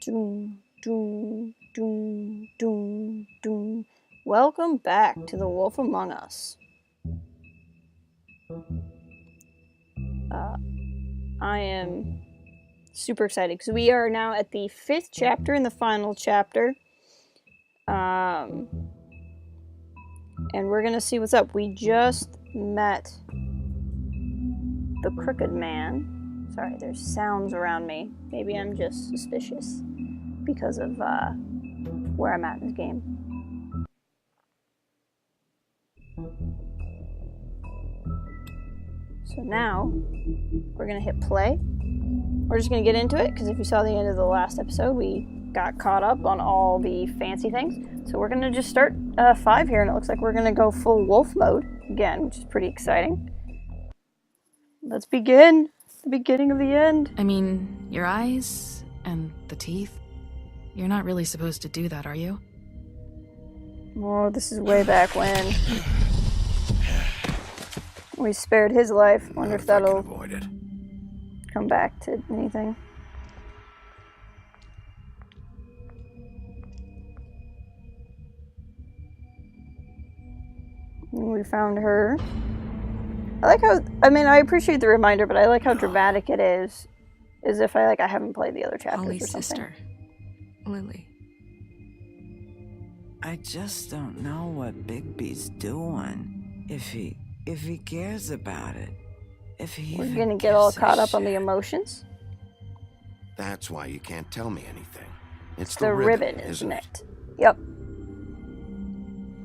Doom, doom, doom, doom, doom. Welcome back to The Wolf Among Us. I am super excited because we are now at the 5th chapter and the final chapter. And we're gonna see what's up. We just met the Crooked Man. Sorry, there's sounds around me. Maybe I'm just suspicious because of where I'm at in this game. So now, we're going to hit play. We're just going to get into it, because if you saw the end of the last episode, we got caught up on all the fancy things. So we're going to just start 5 here, and it looks like we're going to go full wolf mode again, which is pretty exciting. Let's begin. The beginning of the end. I mean, your eyes and the teeth. You're not really supposed to do that, are you? Oh, this is way back when. We spared his life. Wonder if that'll come back to anything. We found her. I like how, I appreciate the reminder, but I like how dramatic it is. As if I haven't played the other chapters Holly's or something. sister, Lily. I just don't know what Bigby's doing. If he cares about it. If he We're even gonna get all gives a caught up on the shit. emotions. That's why you can't tell me anything. It's The ribbon, isn't it? Yep.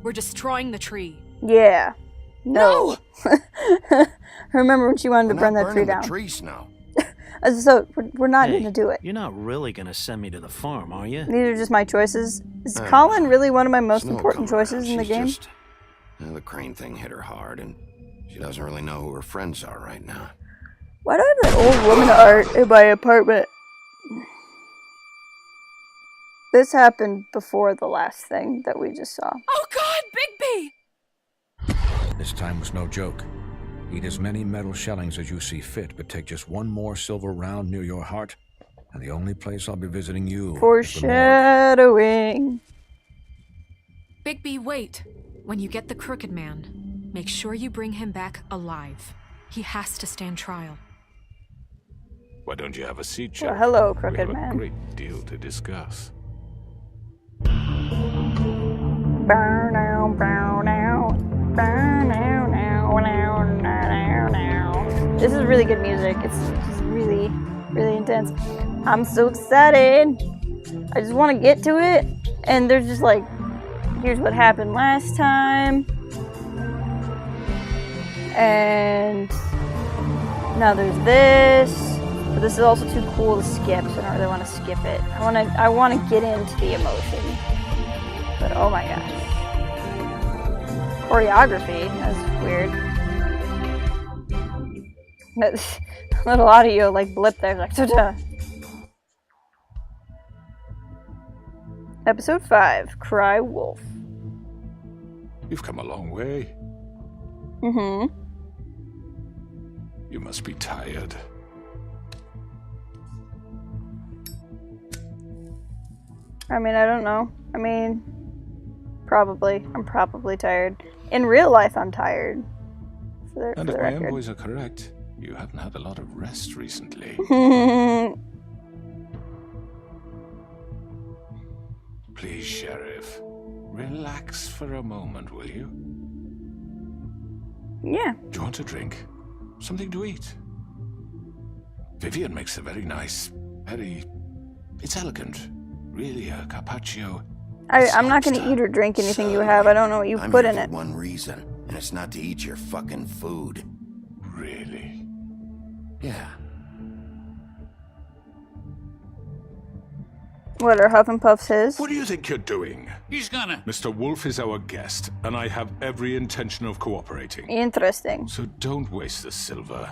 We're destroying the tree. Yeah. No! Remember when she wanted to We're burn not that tree burning down? the trees now. So, we're not Hey, gonna do it. You're not really gonna send me to the farm, are you? These are just my choices. Is Colin really one of my most Snow important come choices around, in the she's game? just- the crane thing hit her hard, and she doesn't really know who her friends are right now. Why do I have that old woman art in my apartment? This happened before the last thing that we just saw. Oh God, Bigby! This time was no joke. Eat as many metal shellings as you see fit, but take just one more silver round near your heart, and the only place I'll be visiting you is the morgue. Foreshadowing. Bigby, wait. When you get the Crooked Man, make sure you bring him back alive. He has to stand trial. Why don't you have a seat, Well, Sheriff? hello, We Crooked have a Man. great deal to discuss. Bow now, bow now, bow now, now, now, now, now. This is really good music. It's just really, really intense. I'm so excited. I just want to get to it. And there's just here's what happened last time. And now there's this. But this is also too cool to skip, so I don't really want to skip it. I want to get into the emotion. But oh my gosh. Choreography, that's weird. That little audio blip there, ta-ta. Episode 5, Cry Wolf. You've come a long way. Mm-hmm. You must be tired. I don't know. Probably. I'm probably tired. In real life, I'm tired. For And the if my record. envoys are correct, you haven't had a lot of rest recently. Please, Sheriff, relax for a moment, will you? Yeah. Do you want a drink? Something to eat? Vivian makes a very nice, it's elegant. Really, a carpaccio. I'm not gonna eat or drink anything you have. I don't know what you I'm put here in for it. one reason, and it's not to eat your fucking food. Really? Yeah. What are Huff and Puffs his? What do you think you're doing? He's gonna. Mr. Wolf is our guest, and I have every intention of cooperating. Interesting. So don't waste the silver.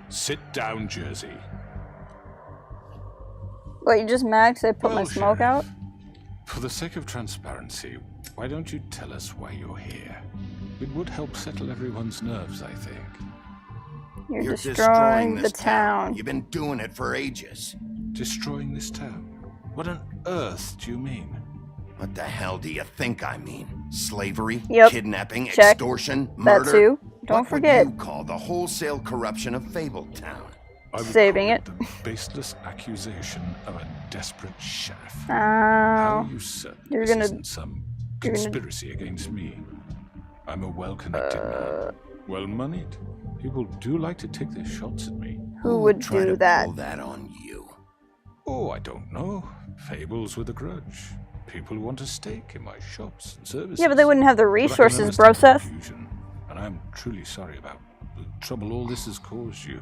Sit down, Jersey. What, you just mad 'cause I put my Well, smoke Sheriff, out? For the sake of transparency, why don't you tell us why you're here? It would help settle everyone's nerves, I think. You're destroying the this town. You've been doing it for ages. Destroying this town? What on earth do you mean? What the hell do you think I mean? Slavery? Yep. Kidnapping? Check. Extortion? That Murder? too. Don't what forget. What would you call the wholesale corruption of Fabletown? I would Saving call it. The baseless accusation of a desperate sheriff. Oh. How are you certain You're this gonna- isn't some conspiracy against me? I'm a well-connected man, well-moneyed. People do like to take their shots at me. Who would Try do to that? pull that on you. Oh, I don't know. Fables with a grudge. People who want a stake in my shops and services. Yeah, but they wouldn't have the But I can resources, bro, understand Seth. confusion, and I'm truly sorry about the trouble all this has caused you.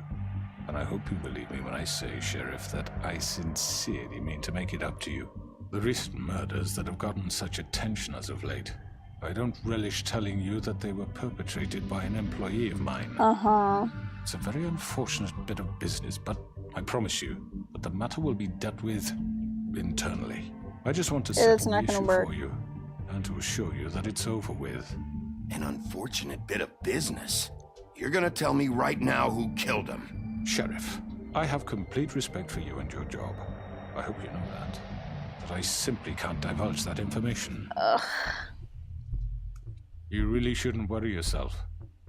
And I hope you believe me when I say, Sheriff, that I sincerely mean to make it up to you. The recent murders that have gotten such attention as of late, I don't relish telling you that they were perpetrated by an employee of mine. Uh-huh. It's a very unfortunate bit of business, but I promise you that the matter will be dealt with internally. I just want to Yeah, that's settle not the gonna issue work. for you, and to assure you that it's over with. An unfortunate bit of business. You're gonna tell me right now who killed him. Sheriff, I have complete respect for you and your job. I hope you know that. But I simply can't divulge that information. Ugh. You really shouldn't worry yourself.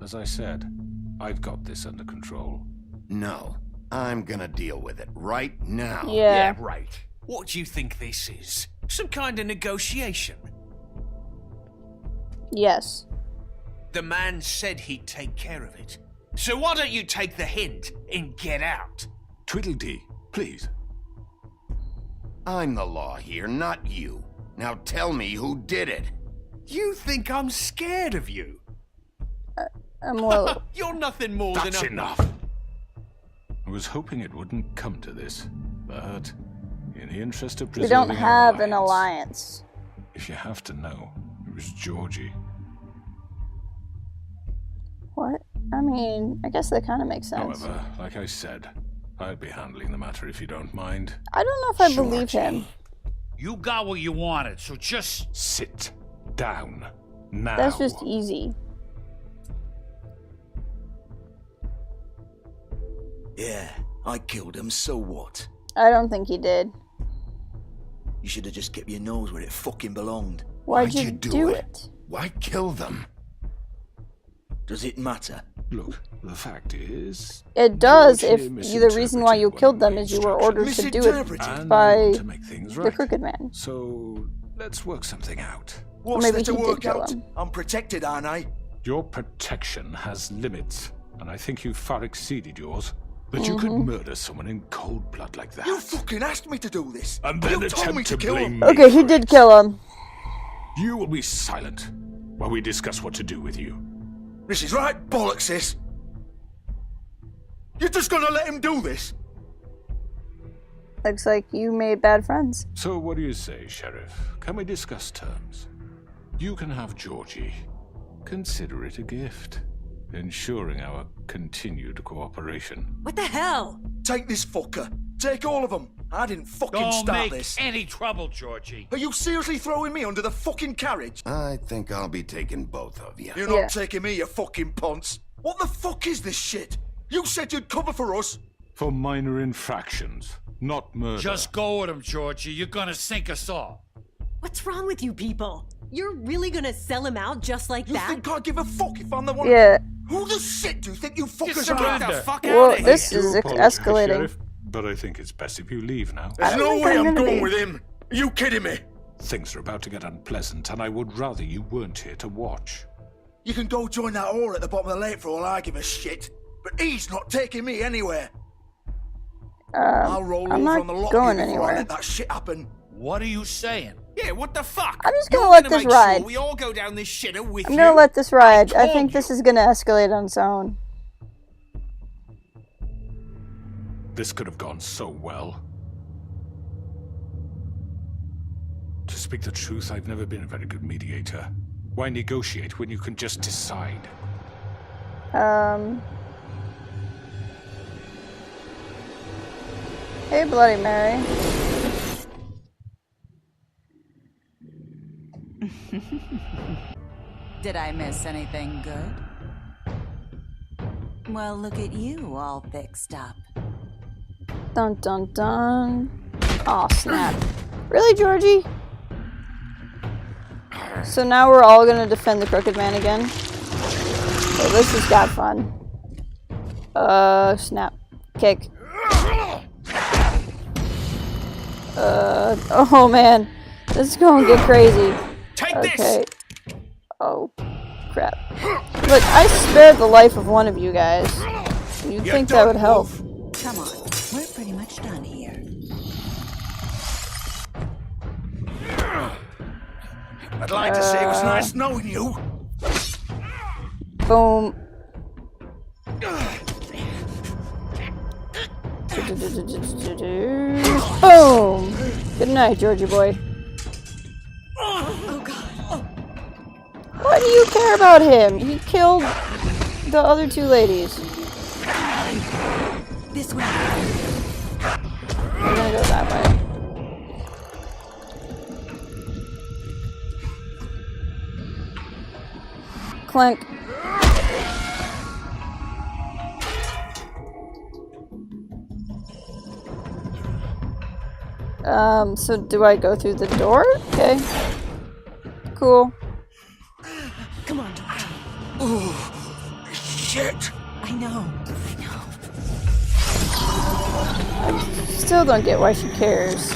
As I said, I've got this under control. No, I'm gonna deal with it right now. Yeah. Right. What do you think this is? Some kind of negotiation? Yes. The man said he'd take care of it. So why don't you take the hint and get out? Tweedledee, please. I'm the law here, not you. Now tell me who did it. You think I'm scared of you? I'm well. You're nothing more That's than a... enough! I was hoping it wouldn't come to this, but in the interest of We preserving don't our have an alliance. if you have to know, it was Georgie. What? I mean, I guess that kind of makes sense. However, like I said, I'll be handling the matter if you don't mind. I don't know if I believe him. You got what you wanted, so just... Sit down now. That's just easy. Yeah, I killed him, so what? I don't think he did. You should have just kept your nose where it fucking belonged. Why'd you do it? Why kill them? Does it matter? Look, the fact is... It does Georgie if the reason why you misinterpreted killed one them of is my you were ordered to do it Misinterpreted? And by I want to make things the right. Crooked Man. So, let's work something out. What's maybe there to he did work kill out? him. I'm protected, aren't I? Your protection has limits, and I think you've far exceeded yours. That you could Mm-hmm. murder someone in cold blood like that. You fucking asked me to do this. And You then told me attempt to to kill blame him. me. Okay, he for did it. kill him. You will be silent while we discuss what to do with you. This is right bollocks, sis. You're just gonna let him do this? Looks like you made bad friends. So what do you say, Sheriff? Can we discuss terms? You can have Georgie. Consider it a gift, ensuring our continued cooperation. What the hell? Take this fucker. Take all of them. I didn't fucking Don't start make this. any trouble, Georgie. Are you seriously throwing me under the fucking carriage? I think I'll be taking both of you. You're not Yeah. taking me, you fucking ponce. What the fuck is this shit? You said you'd cover for us. For minor infractions, not murder. Just go with him, Georgie. You're gonna sink us all. What's wrong with you people? You're really gonna sell him out just like You that? think I give a fuck if I'm the one? Yeah. Who the shit do you think you fuckers Just are? get the fuck Well, out of this here. is Do apologize, escalating. Sheriff, but I think it's best if you leave now. There's I don't no think way I'm I'm gonna going be. with him. Are you kidding me? Things are about to get unpleasant, and I would rather you weren't here to watch. You can go join that whore at the bottom of the lake for all I give a shit. But he's not taking me anywhere. I'll roll I'm over not on the lot going before I anywhere. let that shit happen. What are you saying? Yeah, what the fuck? I'm just You're gonna let this make ride. Sure we all go down this shitter with I'm you. gonna let this ride. I told think this you. is gonna escalate on its own. This could have gone so well. To speak the truth, I've never been a very good mediator. Why negotiate when you can just decide? Hey, Bloody Mary. Did I miss anything good? Well, look at you, all fixed up. Dun dun dun. Aw, snap. Really, Georgie? So now we're all gonna defend the Crooked Man again. Oh, this has got fun. Snap. Kick. Oh man. This is gonna get crazy. Okay. Oh, crap. Look, I spared the life of one of you guys. You'd think that would help. Come on, we're pretty much done here. I'd like to say it was nice knowing you. Boom. Boom. Good night, Georgie boy. Oh god. Why do you care about him? He killed the other two ladies. This way. We're gonna go that way. Clink. So do I go through the door? Okay. Cool. Come on, George. Oh, shit. I know. I still don't get why she cares.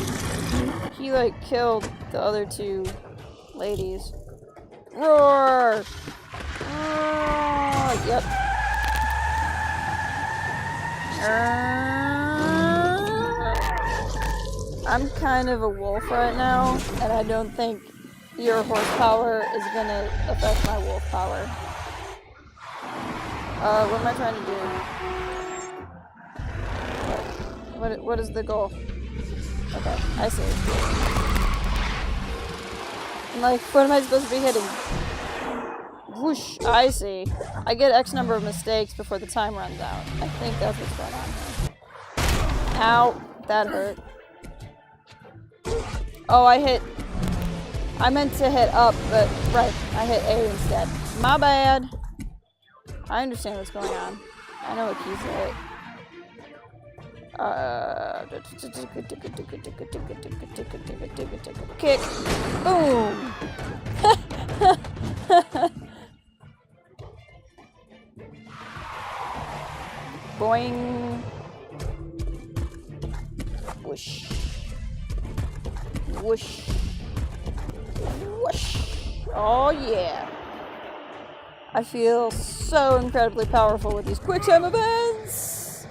He, like, killed the other two ladies. Roar! Roar! Yep. I'm kind of a wolf right now, and I don't think your horsepower is gonna affect my wolf power. What am I trying to do? What is the goal? Okay, I see. I'm like, what am I supposed to be hitting? Whoosh, I see. I get X number of mistakes before the time runs out. I think that's what's going on here. Ow, that hurt. Oh, I meant to hit up, but right, I hit A instead. My bad. I understand what's going on. I know what keys to hit. Kick. Boom. Boing. Whoosh. Whoosh. Whoosh. Oh yeah. I feel so incredibly powerful with these quick time events.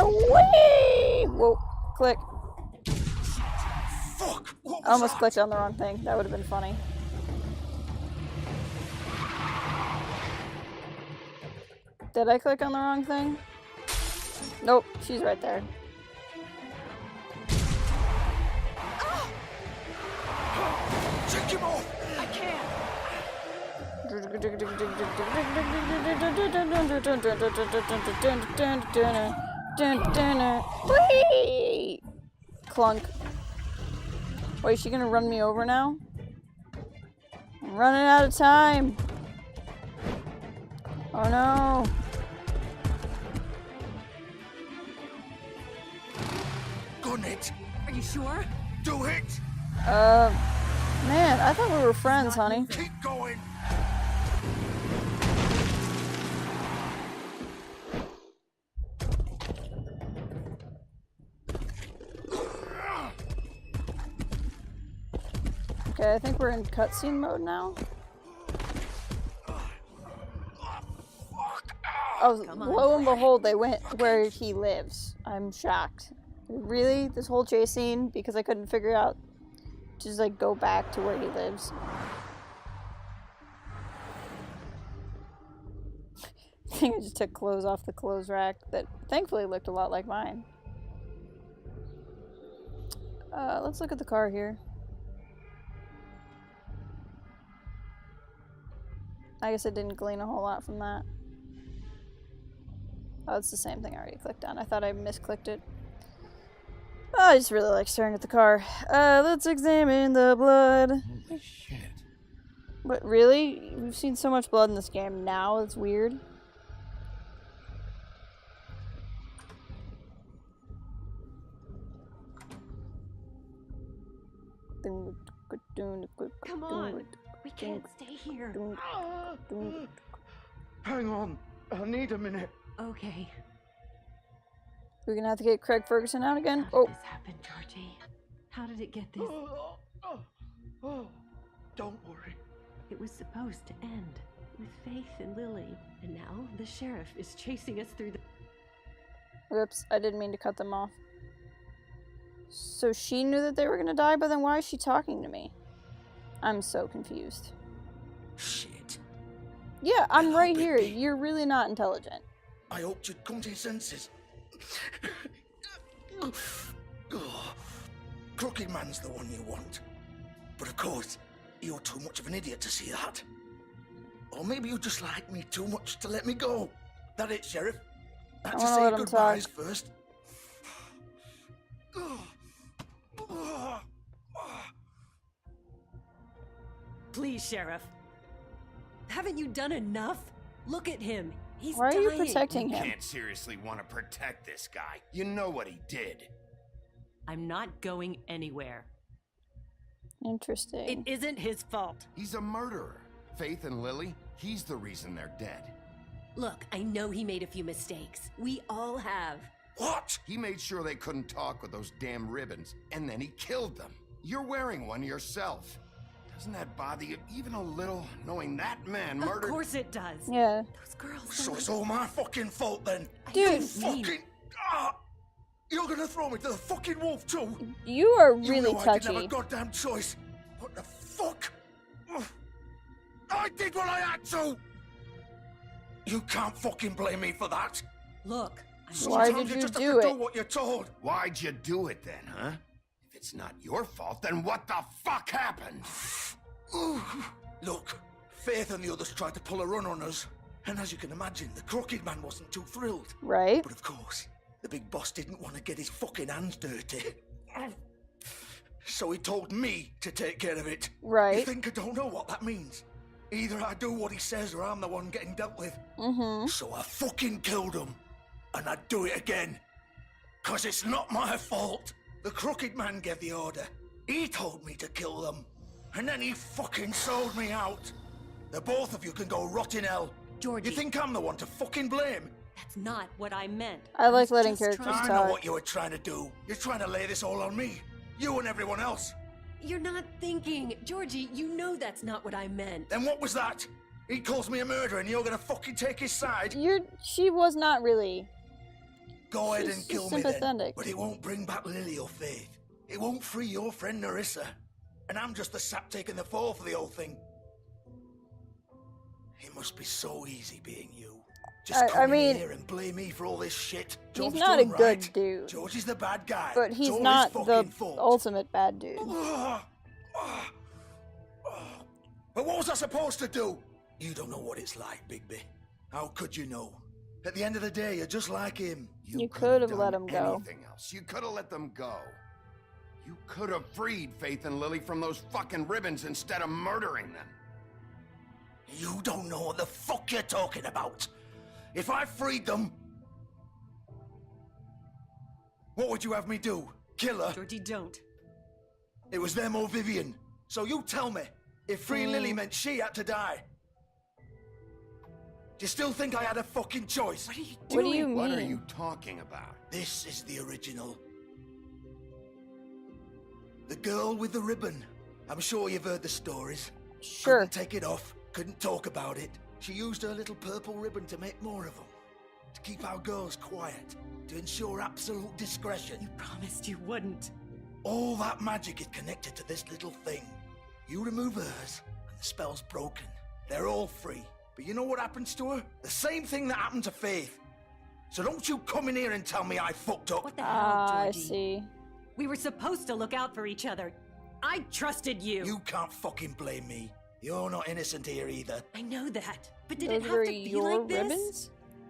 Whee! Whoa, click. Fuck! I almost clicked on the wrong thing. That would have been funny. Did I click on the wrong thing? Nope, she's right there. Take him off! I can't! Whee! Clunk. Wait, is she gonna run me over now? I'm running out of time. Oh no. Go, Nate. Are you sure? Do it! Man, I thought we were friends, honey. Keep going! Okay, I think we're in cutscene mode now. Oh, lo and behold, they went where he lives. I'm shocked. Really? This whole chase scene? Because I couldn't figure out to just, like, go back to where he lives. I think I just took clothes off the clothes rack that thankfully looked a lot like mine. Let's look at the car here. I guess I didn't glean a whole lot from that. Oh, it's the same thing I already clicked on. I thought I misclicked it. Oh, I just really like staring at the car. Let's examine the blood. Holy shit. What, really? We've seen so much blood in this game now, it's weird. Come on. We can't stay here. Hang on. I need a minute. Okay. We're gonna have to get Craig Ferguson out again. How did this happen, Georgie? How did it get this? Don't worry. It was supposed to end with Faith and Lily, and now the sheriff is chasing us through the... Whoops, I didn't mean to cut them off. So she knew that they were gonna die, but then why is she talking to me? I'm so confused. Shit. Yeah, I'm Hello, right here. Bigby. You're really not intelligent. I hoped you'd come to your senses. Crooked Man's the one you want. But of course, you're too much of an idiot to see that. Or maybe you just like me too much to let me go. That it, Sheriff? I had to wanna say let him goodbyes talk. first. Please, Sheriff. Haven't you done enough? Look at him. He's Why are you dying. protecting You him? can't seriously want to protect this guy. You know what he did. I'm not going anywhere. Interesting. It isn't his fault. He's a murderer. Faith and Lily, he's the reason they're dead. Look, I know he made a few mistakes. We all have. What? He made sure they couldn't talk with those damn ribbons, and then he killed them. You're wearing one yourself. Doesn't that bother you even a little, knowing that man murdered... Of course it does. Yeah. Those girls So don't... it's all my fucking fault then? Dude. Fucking... You're gonna throw me to the fucking wolf too? You are You really know I touchy. didn't have a goddamn choice. What the fuck? I did what I had to! You can't fucking blame me for that. Look, Why Sometimes did you just do have to it? do what you're told. Why'd you do it then, huh? If it's not your fault, then what the fuck happened? Look, Faith and the others tried to pull a run on us. And as you can imagine, the Crooked Man wasn't too thrilled. Right? But of course, the big boss didn't want to get his fucking hands dirty. So he told me to take care of it. Right. You think I don't know what that means? Either I do what he says or I'm the one getting dealt with. Mm-hmm. So I fucking killed him. And I'd do it again. 'Cause it's not my fault. The Crooked Man gave the order. He told me to kill them. And then he fucking sold me out. The both of you can go rot in hell. Georgie. You think I'm the one to fucking blame? That's not what I meant. I like was letting just characters trying- I talk. know what you were trying to do. You're trying to lay this all on me. You and everyone else. You're not thinking. Georgie, you know that's not what I meant. Then what was that? He calls me a murderer and you're gonna fucking take his side? She was not really. Go ahead She's and kill just me then. sympathetic. But it won't bring back Lily or Faith. It won't free your friend Narissa. And I'm just the sap taking the fall for the whole thing. It must be so easy being you. Just come in here and blame me for all this shit. He's George's not a doing good right. dude. George is the bad guy. But It's he's all his not the fucking fault. ultimate bad dude. But what was I supposed to do? You don't know what it's like, Bigby. How could you know? At the end of the day, you're just like him. You could have let done him go. Anything else? You could have let them go. You could have freed Faith and Lily from those fucking ribbons instead of murdering them. You don't know what the fuck you're talking about. If I freed them, what would you have me do? Kill her? Georgie, don't. It was them or Vivian. So you tell me, if freeing Lily meant she had to die. Do you still think I had a fucking choice? What are you What do doing? you mean? What are you talking about? This is the original. The girl with the ribbon. I'm sure you've heard the stories. Sure. Couldn't take it off, couldn't talk about it. She used her little purple ribbon to make more of them. To keep our girls quiet. To ensure absolute discretion. You promised you wouldn't. All that magic is connected to this little thing. You remove hers, and the spell's broken. They're all free. But you know what happens to her? The same thing that happened to Faith. So don't you come in here and tell me I fucked up. What the hell, I Georgie? see. We were supposed to look out for each other. I trusted you. You can't fucking blame me. You're not innocent here either. I know that. But did Those it have were to be your like this? ribbons?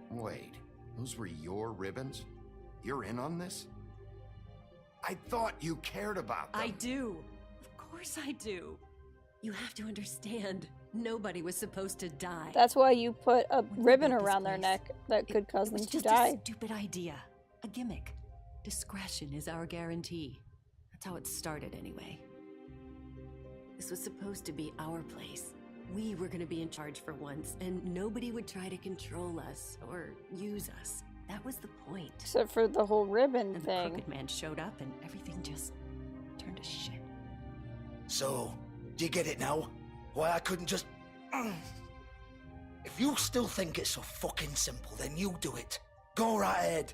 Wait, those were your ribbons? You're in on this? I thought you cared about them. I do. Of course I do. You have to understand. Nobody was supposed to die. That's why you put a When we ribbon built this around their place, neck that could cause It them was to just die. a stupid idea. A gimmick. Discretion is our guarantee. That's how it started anyway. This was supposed to be our place. We were gonna be in charge for once, and nobody would try to control us or use us. That was the point. Except for the whole ribbon And the thing. crooked man showed up and everything just turned to shit. So, do you get it now? Why I couldn't just... If you still think it's so fucking simple, then you do it. Go right ahead.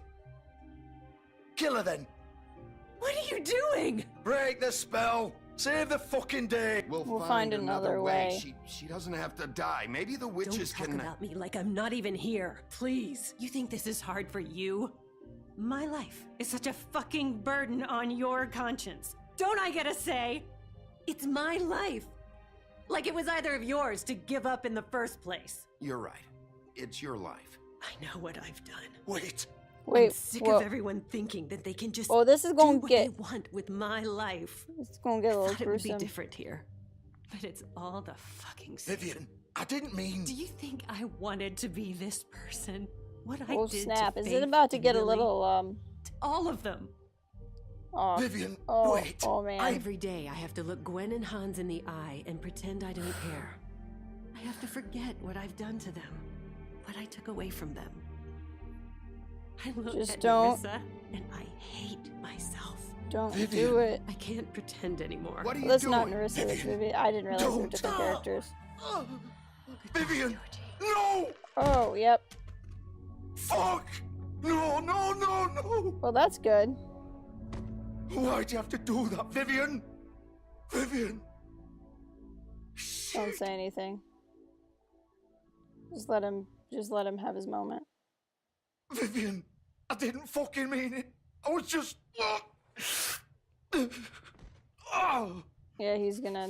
Kill her then. What are you doing? Break the spell. Save the fucking day. We'll find another way. She doesn't have to die. Maybe the witches Don't talk can... about me like I'm not even here. Please. You think this is hard for you? My life is such a fucking burden on your conscience. Don't I get a say? It's my life. Like it was either of yours to give up in the first place. You're right. It's your life. I know what I've done. Wait. Wait, I'm sick of everyone thinking that they can just oh, this is going do to what get... they want with my life. It's going to get a I little thought it would be gruesome. different here. But it's all the fucking same. Vivian, I didn't mean... Do you think I wanted to be this person? What Oh, I did snap. to Is it Faith about to and get a Lily? little, All of them. Oh, Vivian, oh, wait. oh, man. Every day I have to look Gwen and Hans in the eye and pretend I don't care. I have to forget what I've done to them. What I took away from them. I look Just at don't. Marissa and I hate myself. Don't Vivian. do it. I can't pretend anymore. What are you That's doing? not Narissa, that's Vivian, Vivian. I didn't realize they were don't different stop. characters. Vivian, no! Oh, yep. Fuck! No, no, no, no! Well, that's good. Why'd you have to do that, Vivian? Vivian! Don't say anything. Just let him have his moment. Vivian, I didn't fucking mean it. I was just... Oh. Yeah, he's gonna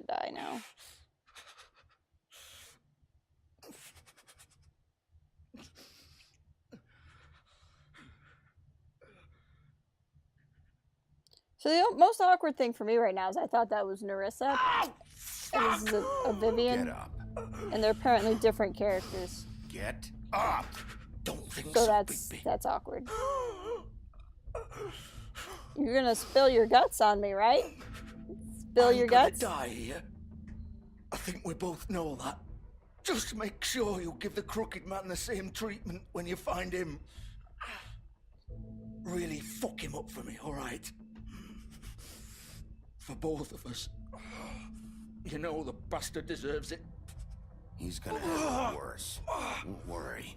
die now. So the most awkward thing for me right now is I thought that was Narissa, and this is a Vivian, Get up. and they're apparently different characters. Get up. Don't think So so, that's awkward. You're gonna spill your guts on me, right? Spill I'm your gonna guts? die here. I think we both know that. Just make sure you give the crooked man the same treatment when you find him. Really fuck him up for me, alright? For both of us. You know the bastard deserves it. He's gonna have it worse. Don't worry.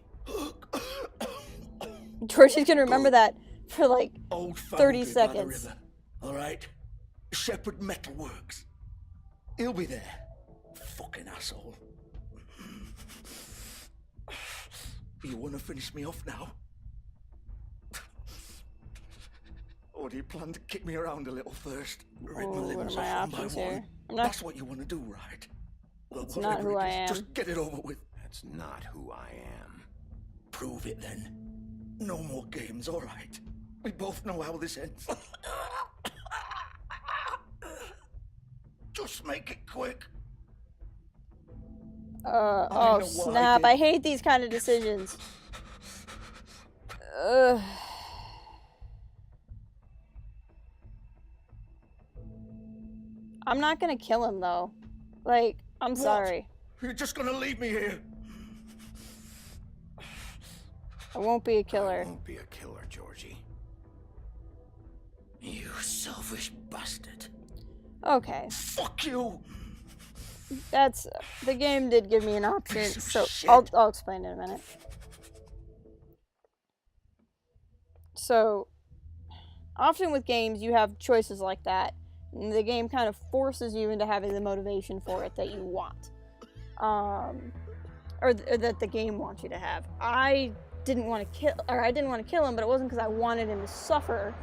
Georgie's gonna remember that for like Old 30 foundry by the seconds. river, alright? Shepherd Metalworks. He'll be there. Fucking asshole. You wanna finish me off now? Or do you plan to kick me around a little first? Rip my Oh, what limbs are my off one by options one? here? I'm not- That's what you wanna do, right? Well, It's not whatever who it I is, am. Just get it over with. That's not who I am. Prove it then. No more games, alright? We both know how this ends. Just make it quick. Oh know what snap! I I did. hate these kind of decisions. Ugh. I'm not gonna kill him though. Like, I'm What? sorry. You're just gonna leave me here. I won't be a I killer. won't be a killer, Georgie. You selfish bastard. Okay, Fuck you. that's the game did give me an option, Piece of so shit. I'll explain in a minute. So, often with games, you have choices like that. And the game kind of forces you into having the motivation for it that you want. Or that the game wants you to have. I didn't want to kill him, but it wasn't because I wanted him to suffer.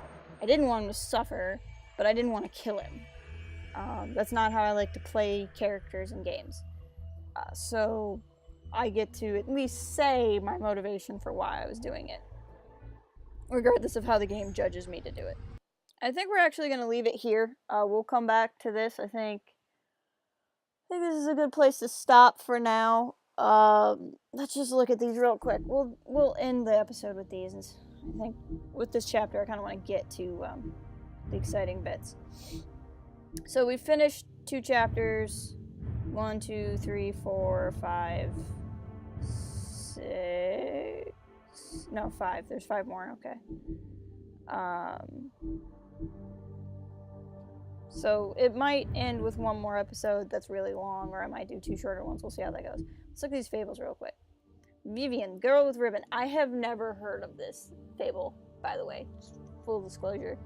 I didn't want him to suffer, but I didn't want to kill him. That's not how I like to play characters in games. So I get to at least say my motivation for why I was doing it, regardless of how the game judges me to do it. I think we're actually going to leave it here. We'll come back to this. I think this is a good place to stop for now. Let's just look at these real quick. We'll end the episode with these. I think with this chapter, I kind of want to get to the exciting bits. So we finished 2 chapters. 1, 2, 3, 4, 5, 6. No, 5. There's 5 more. Okay. So it might end with 1 more episode that's really long, or I might do 2 shorter ones. We'll see how that goes. Let's look at these fables real quick. Vivian, girl with ribbon. I have never heard of this fable, by the way. Just full disclosure.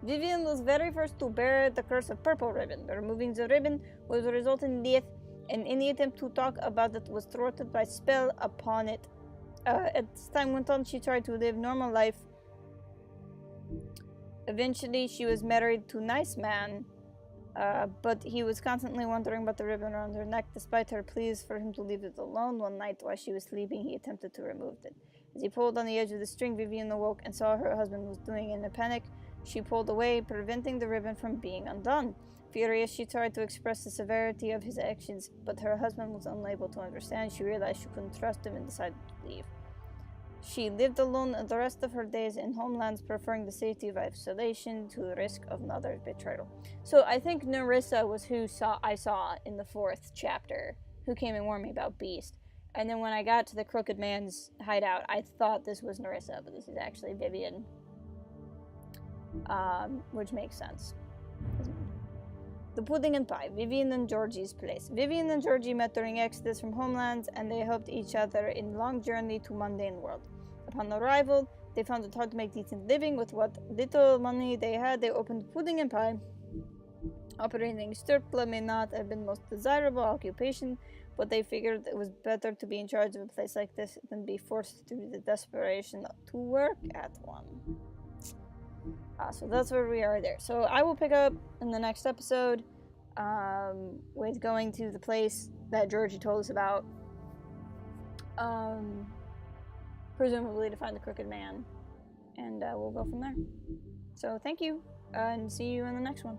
Vivian was very first to bear the curse of purple ribbon. Removing the ribbon would result in death, and any attempt to talk about it was thwarted by spell upon it. As time went on, she tried to live normal life. Eventually, she was married to a nice man, but he was constantly wondering about the ribbon around her neck. Despite her pleas for him to leave it alone, one night while she was sleeping, he attempted to remove it. As he pulled on the edge of the string, Vivian awoke and saw her husband was doing it in a panic. She pulled away, preventing the ribbon from being undone. Furious, she tried to express the severity of his actions, but her husband was unable to understand. She realized she couldn't trust him and decided to leave. She lived alone the rest of her days in homelands, preferring the safety of isolation to the risk of another betrayal. So I think Nerissa was who I saw in the 4th chapter, who came and warned me about Beast. And then when I got to the Crooked Man's hideout, I thought this was Nerissa, but this is actually Vivian. Which makes sense. The Pudding and Pie, Vivian and Georgie's place. Vivian and Georgie met during Exodus from homelands, and they helped each other in long journey to mundane world. Upon arrival, they found it hard to make decent living. With what little money they had, they opened Pudding and Pie. Operating a strip club may not have been most desirable occupation, but they figured it was better to be in charge of a place like this than be forced through the desperation to work at one. So that's where we are there. So I will pick up in the next episode with going to the place that Georgie told us about. Presumably to find the Crooked Man. And we'll go from there. So thank you, and see you in the next one.